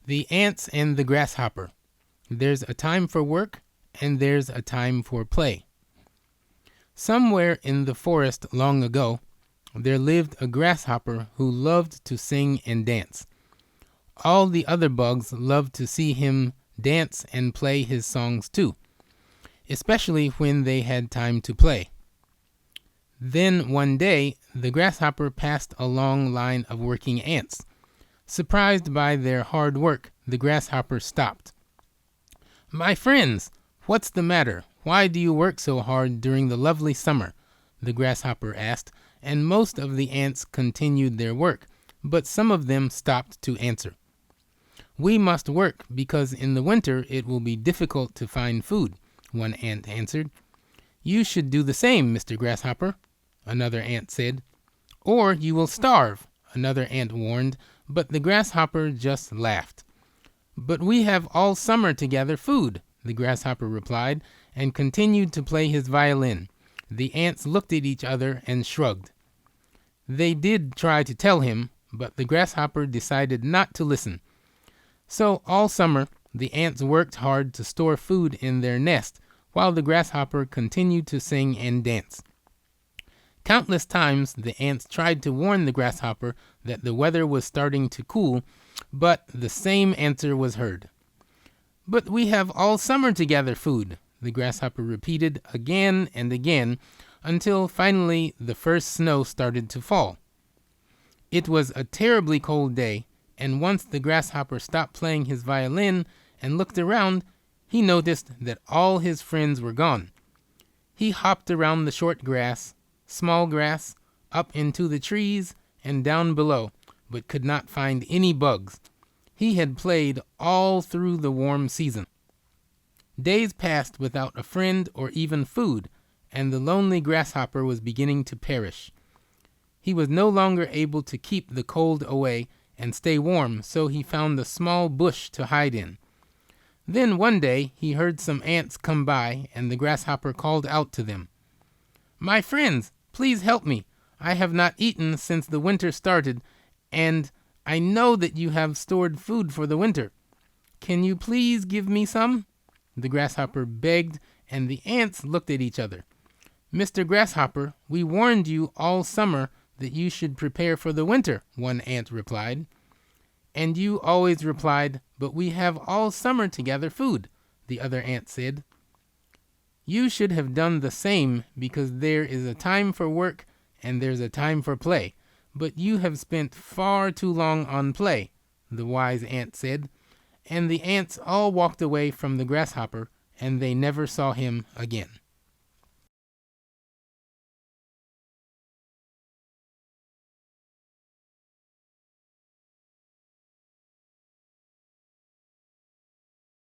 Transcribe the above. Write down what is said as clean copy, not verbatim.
The ants and the grasshopper. There's a time for work and there's a time for play. Somewhere in the forest long ago, there lived a grasshopper who loved to sing and dance. All the other bugs loved to see him dance and play his songs too, especially when they had time to play. Then one day, the grasshopper passed a long line of working ants. Surprised by their hard work, the grasshopper stopped. "My friends, what's the matter? Why do you work so hard during the lovely summer?" the grasshopper asked, and most of the ants continued their work, but some of them stopped to answer. "We must work because in the winter it will be difficult to find food," one ant answered. "You should do the same, Mr. Grasshopper," another ant said. "Or you will starve," another ant warned, but the grasshopper just laughed. "But we have all summer to gather food," the grasshopper replied, and continued to play his violin. The ants looked at each other and shrugged. They did try to tell him, but the grasshopper decided not to listen. So all summer, the ants worked hard to store food in their nest, while the grasshopper continued to sing and dance. Countless times the ants tried to warn the grasshopper that the weather was starting to cool, but the same answer was heard. "But we have all summer to gather food," the grasshopper repeated again and again, until finally the first snow started to fall. It was a terribly cold day, and once the grasshopper stopped playing his violin and looked around, he noticed that all his friends were gone. He hopped around the short grass, small grass, up into the trees, and down below, but could not find any bugs. He had played all through the warm season. Days passed without a friend or even food, and the lonely grasshopper was beginning to perish. He was no longer able to keep the cold away and stay warm, so he found a small bush to hide in. Then one day he heard some ants come by, and the grasshopper called out to them. "My friends, please help me. I have not eaten since the winter started, and I know that you have stored food for the winter. Can you please give me some?" the grasshopper begged, and the ants looked at each other. "Mr. Grasshopper, we warned you all summer that you should prepare for the winter," one ant replied. "And you always replied, 'But we have all summer to gather food,'" the other ant said. "You should have done the same because there is a time for work and there's a time for play, but you have spent far too long on play," the wise ant said, and the ants all walked away from the grasshopper, and they never saw him again.